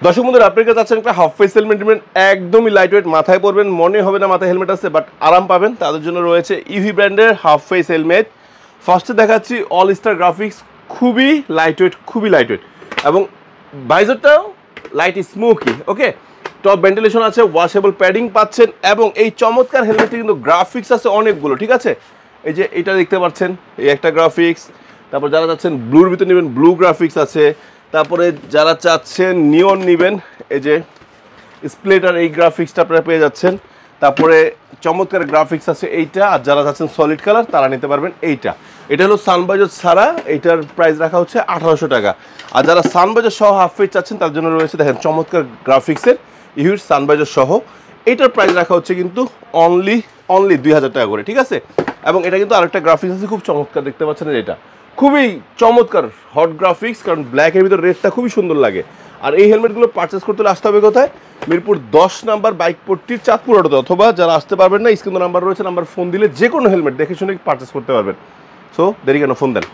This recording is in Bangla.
দর্শক বন্ধুরা, আপনার কাছে আছেন একটা হাফ ফেস হেলমেট নেবেন, একদমই লাইট ওয়েট, মাথায় পরবেন, মনে হবে না মাথায় হেলমেট আছে, বাট আরাম পাবেন। তাদের জন্য রয়েছে ইভি ব্র্যান্ডের হাফ ফেস হেলমেট। ফার্স্টে দেখাচ্ছি অল স্টার গ্রাফিক্স, খুবই লাইট ওয়েট এবং ভাইজারটাও লাইট স্মোকি। ওকে, টপ ভেন্টিলেশন আছে, ওয়াশেবল প্যাডিং পাচ্ছেন এবং এই চমৎকার হেলমেটে কিন্তু গ্রাফিক্স আছে অনেকগুলো। ঠিক আছে, এই যে এটা দেখতে পাচ্ছেন, এই একটা গ্রাফিক্স। তারপর যারা চাচ্ছেন ব্লুর ভিতরে নেবেন, ব্লু গ্রাফিক্স আছে। তারপরে যারা চাচ্ছেন নিয়ন নেবেন, এই যে স্প্লেটার, এই গ্রাফিক্সটা আপনারা পেয়ে যাচ্ছেন। তারপরে চমৎকার গ্রাফিক্স আছে এইটা। আর যারা চাচ্ছেন সলিড কালার তারা নিতে পারবেন এইটা। এটা হলো সানবাইজার ছাড়া, এইটার প্রাইস রাখা হচ্ছে 1800 টাকা। আর যারা সানবাইজার সহ হাফ ফেস চাচ্ছেন তার জন্য রয়েছে দেখেন চমৎকার গ্রাফিক্সের ইউর সানবাইজার সহ। এইটার প্রাইস রাখা হচ্ছে কিন্তু অনলি 2000 টাকা করে। ঠিক আছে, এবং এটা কিন্তু আরেকটা গ্রাফিক্স আছে খুব চমৎকার, দেখতে পাচ্ছেন এটা খুবই চমৎকার হট গ্রাফিক্স, কারণ ব্ল্যাকের ভিতর রেডটা খুবই সুন্দর লাগে। আর এই হেলমেটগুলো পারচেস করতে হলে আসতে হবে কোথায়? মিরপুর 10 নাম্বার বাইক পট্টির চাঁদপুর অটোতে, অথবা যারা আসতে পারবেন না স্ক্রিনে নাম্বার রয়েছে, নাম্বার ফোন দিলে যে কোনো হেলমেট দেখে শুনে পারচেস করতে পারবেন। সো দেরি কেন, ফোন দেন।